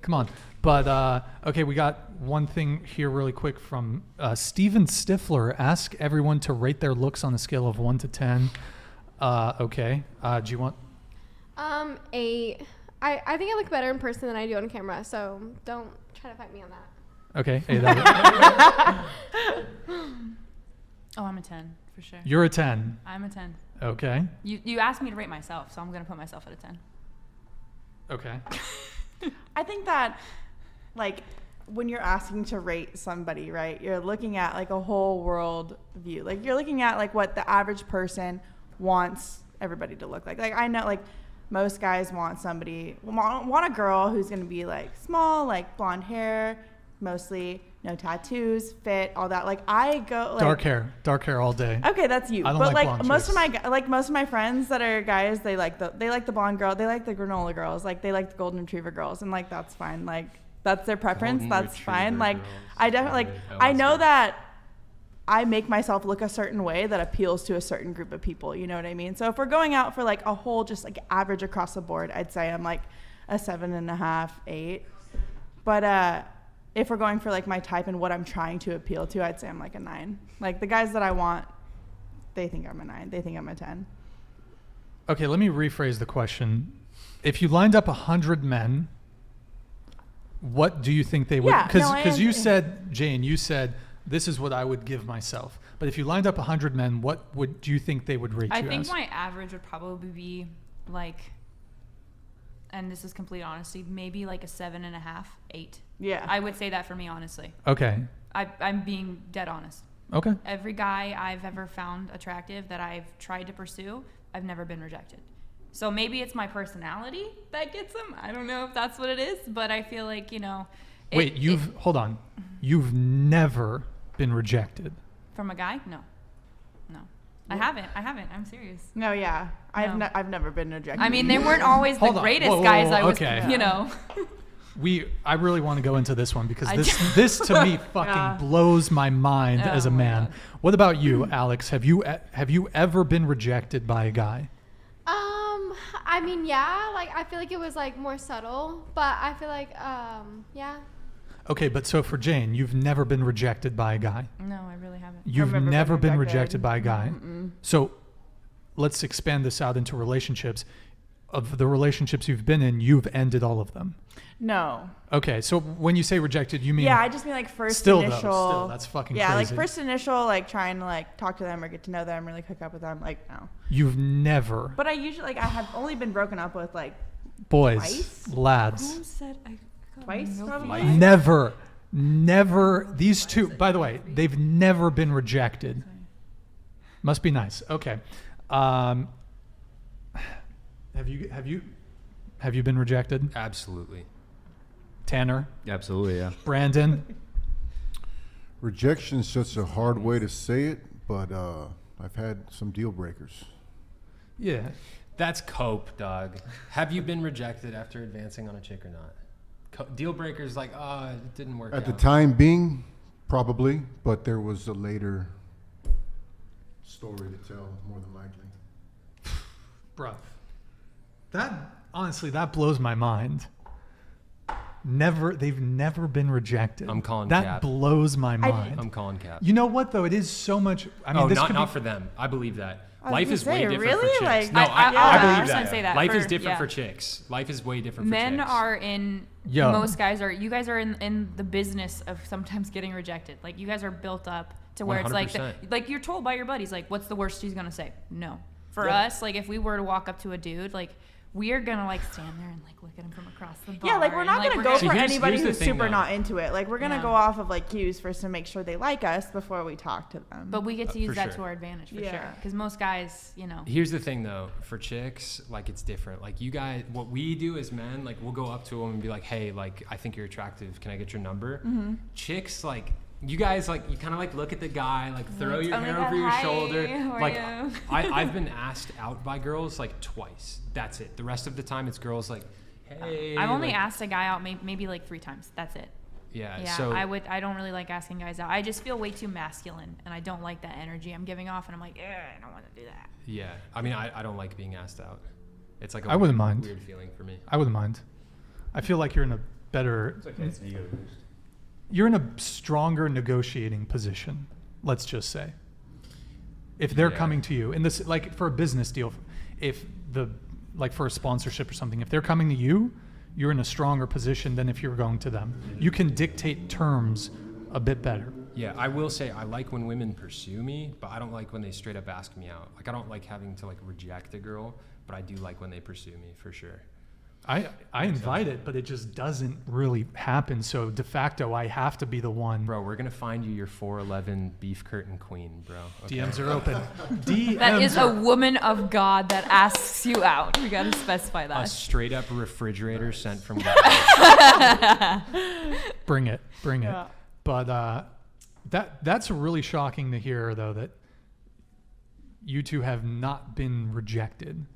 Come on. But, okay, we got one thing here really quick from Steven Stifler. Ask everyone to rate their looks on a scale of 1 to 10. Okay. Do you want? 8. I think I look better in person than I do on camera, so don't try to fight me on that. Okay. Hey, Oh, I'm a 10 for sure. You're a 10. I'm a 10. Okay. You asked me to rate myself, so I'm going to put myself at a 10. Okay. I think that, like, when you're asking to rate somebody, right, you're looking at, like, a whole world view. Like, you're looking at, like, what the average person wants everybody to look like. Like, I know, like, most guys want a girl who's going to be, like, small, like, blonde hair, mostly, no tattoos, fit, all that. Like, I go, like... Dark hair all day. Okay, that's you. I don't but, like most of my friends that are guys, they like the blonde girl, they like the granola girls, like, they like the golden retriever girls, and, like, that's fine. Like, that's their preference. That's fine. Like, I definitely, like, I know that I make myself look a certain way that appeals to a certain group of people. You know what I mean? So if we're going out for, like, a whole just, like, average across the board, I'd say I'm, like, a 7.5, 8. But if we're going for, like, my type and what I'm trying to appeal to, I'd say I'm, like, a 9. Like, the guys that I want, they think I'm a 9. They think I'm a 10. Okay, let me rephrase the question. If you lined up 100 men, what do you think they would? Because you said, Jane, you said, this is what I would give myself. But if you lined up 100 men, what do you think they would rate you as? I think my average would probably be, like, and this is complete honesty, maybe like a 7.5, 8. Yeah. I would say that for me, honestly. Okay. I'm being dead honest. Okay. Every guy I've ever found attractive that I've tried to pursue, I've never been rejected. So maybe it's my personality that gets them. I don't know if that's what it is, but I feel like, you know. Hold on. You've never been rejected. From a guy? No. I haven't. I'm serious. No, yeah. No. I've never been rejected. I mean, they weren't always the greatest guys I was, you know. I really want to go into this one because this to me fucking blows my mind as a man. God. What about you, Alex? Have you ever been rejected by a guy? I mean, yeah, like, I feel like it was, like, more subtle, but I feel like, yeah. Okay, but so for Jane, you've never been rejected by a guy? No, I really haven't. You've never been rejected by a guy? Mm-mm. So let's expand this out into relationships. Of the relationships you've been in, you've ended all of them? No. Okay, so when you say rejected, you mean... Yeah, I just mean, like, first initial... Still, that's fucking crazy. Yeah, like, first initial, like, trying to, like, talk to them or get to know them or, like, hook up with them. Like, no. You've never... But I usually, like, I have only been broken up with, like... Boys. Twice? Lads. Who said Twice, probably? Never. These two... By the way, they've never been rejected. Must be nice. Okay. Have you been rejected? Absolutely. Tanner? Absolutely, yeah. Brandon? Rejection is such a hard way to say it, but I've had some deal breakers. Yeah. That's cope, dog. Have you been rejected after advancing on a chick or not? Deal breakers, like, it didn't work out. At the time being, probably, but there was a later story to tell, more than likely. Bruh. That blows my mind. They've never been rejected. I'm calling that cap. Blows my mind. I'm calling cap. You know what though? It is so much. I mean, not for them. I believe that. Life is way different for chicks. Like, no, I believe that. Say that. Life is different for chicks. Life is way different for chicks. Men are in. Most guys are. You guys are in the business of sometimes getting rejected. Like, you guys are built up to where 100%. It's like you're told by your buddies, like, what's the worst he's gonna say? No. For us, like, if we were to walk up to a dude, like, we are gonna, like, stand there and, like, look at him from across the bar. Yeah, like, we're not gonna go for anybody who's super though. Not into it. Like, we're gonna go off of, like, cues first to make sure they like us before we talk to them. But we get to use that to our advantage for sure. Because most guys, you know. Here's the thing though, for chicks, like, it's different. Like, you guys, what we do as men, like, we'll go up to them and be like, hey, like, I think you're attractive. Can I get your number? Mm-hmm. Chicks, like, you guys, like, you kind of, like, look at the guy, like, throw your hair over your shoulder. Like, I've been asked out by girls, like, twice. That's it. The rest of the time, it's girls like, hey. I've only asked a guy out maybe like 3 times. That's it. Yeah. So I don't really like asking guys out. I just feel way too masculine, and I don't like that energy I'm giving off, and I'm like, I don't want to do that. Yeah. I mean, I don't like being asked out. It's like a I wouldn't mind. Weird feeling for me. I wouldn't mind. I feel like you're in a better. It's okay. It's an ego boost. You're in a stronger negotiating position. Let's just say, if they're coming to you in this, like for a business deal, if like for a sponsorship or something, if they're coming to you, you're in a stronger position than if you're going to them. You can dictate terms a bit better. Yeah, I will say I like when women pursue me, but I don't like when they straight up ask me out. Like I don't like having to like reject a girl, but I do like when they pursue me for sure. I invite it, but it just doesn't really happen. So de facto, I have to be the one. Bro, we're gonna find you your 4'11" beef curtain queen, bro. Okay. DMs are open. That is a woman of God that asks you out. We gotta specify that. A straight up refrigerator sent from God. Bring it. Yeah. But that's really shocking to hear, though, that you two have not been rejected.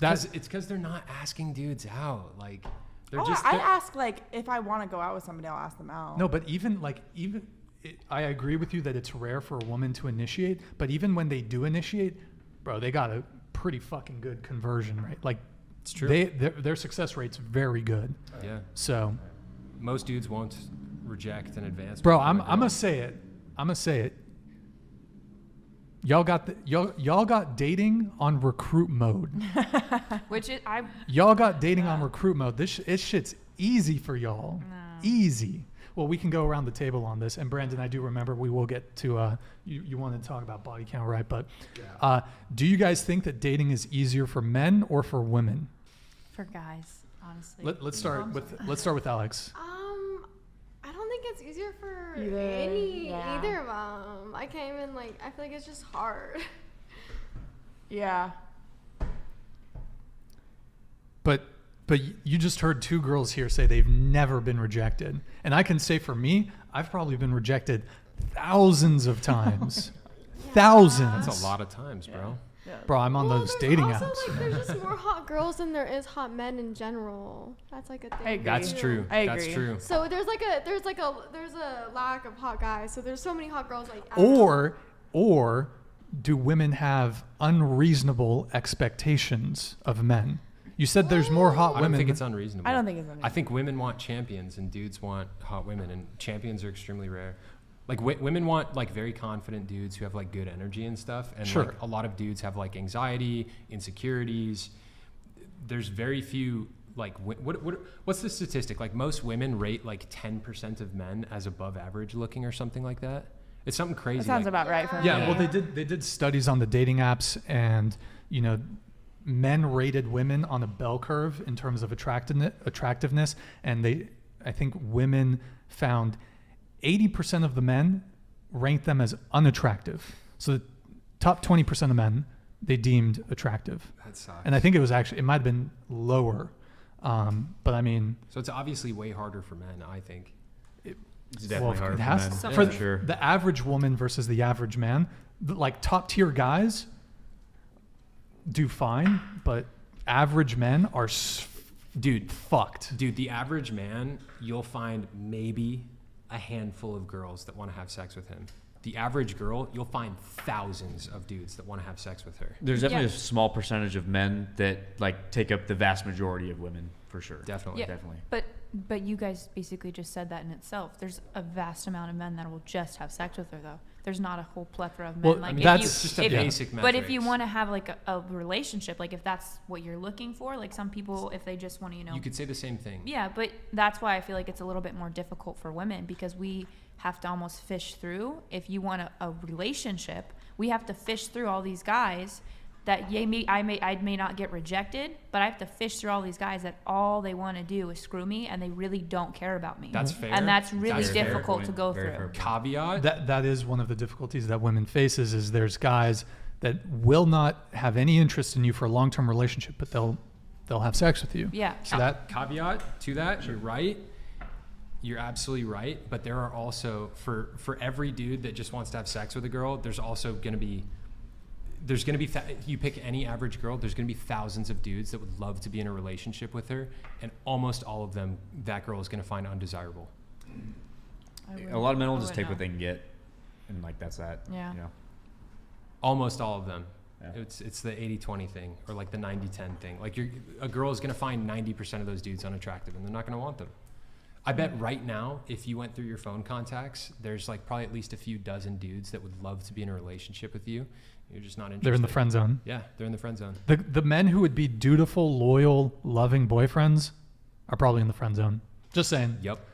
It's because they're not asking dudes out. Like they're I ask, like, if I want to go out with somebody, I'll ask them out. No, but I agree with you that it's rare for a woman to initiate. But even when they do initiate, bro, they got a pretty fucking good conversion rate. Like, it's true. Their success rate's very good. Yeah. So most dudes won't reject an advance. Bro, I'm gonna say it. Y'all got dating on recruit mode. Y'all got dating on recruit mode. This shit's easy for y'all. No. Easy. Well, we can go around the table on this. And Brandon, I do remember we will get to you wanted to talk about body count, right? But do you guys think that dating is easier for men or for women? For guys, honestly. Let's start with Alex. I don't think it's easier for Either. either of them. I can't even I feel like it's just hard. Yeah. But you just heard two girls here say they've never been rejected. And I can say for me, I've probably been rejected thousands of times. Thousands. That's a lot of times, bro. Yeah. Bro, I'm on those dating also, apps. There's just more hot girls than there is hot men in general. That's like a thing. I agree. That's true. I That's agree. true. So there's a lack of hot guys. So there's so many hot girls I don't know. Or do women have unreasonable expectations of men? You said there's more hot I women. don't think it's unreasonable. I don't think it's unreasonable. I think women want champions and dudes want hot women, and champions are extremely rare. Like women want like very confident dudes who have like good energy and stuff, and Sure. like a lot of dudes have like anxiety, insecurities. There's very few like what's the statistic? Like most women rate like 10% of men as above average looking or something like that. It's something crazy. That sounds like, about right for me. Yeah, well, they did studies on the dating apps, and men rated women on a bell curve in terms of attractiveness, and I think women found 80% of the men ranked them as unattractive. So the top 20% of men they deemed attractive. That sucks. And I think it might have been lower, but I mean. So it's obviously way harder for men, I think. It's definitely harder it for has men. for For sure. the average woman versus the average man. Like top tier guys do fine, but average men are fucked. Dude, the average man, you'll find maybe a handful of girls that want to have sex with him. The average girl, you'll find thousands of dudes that want to have sex with her. There's definitely a small percentage of men that like take up the vast majority of women, for sure. Definitely. Yeah. Definitely. But you guys basically just said that in itself. There's a vast amount of men that will just have sex with her, though. There's not a whole plethora of men. Well, like I mean, if that's you, just a if, basic But if you metrics. want to have like a relationship, like if that's what you're looking for, like some people, if they just want to, You could say the same thing. Yeah, but that's why I feel like it's a little bit more difficult for women, because we have to almost fish through. If you want a relationship, we have to fish through all these guys that I may not get rejected, but I have to fish through all these guys that all they want to do is screw me, and they really don't care about me. That's fair. And that's really That's fair. difficult to go Very through. fair. Caveat. That is one of the difficulties that women faces is there's guys that will not have any interest in you for a long-term relationship, but they'll have sex with you. Yeah. So that Caveat to that, you're right. You're absolutely right. But there are also, for every dude that just wants to have sex with a girl, there's also going to be, you pick any average girl, there's going to be thousands of dudes that would love to be in a relationship with her. And almost all of them, that girl is going to find undesirable. A lot of men will just take what they can get, and like that's that. Yeah. You know? Almost all of them. Yeah. It's the 80-20 thing, or like the 90-10 thing. Like a girl is going to find 90% of those dudes unattractive, and they're not going to want them. I bet right now, if you went through your phone contacts, there's like probably at least a few dozen dudes that would love to be in a relationship with you. You're just not interested. They're in the friend zone. Yeah, they're in the friend zone. The men who would be dutiful, loyal, loving boyfriends are probably in the friend zone. Just saying. Yep.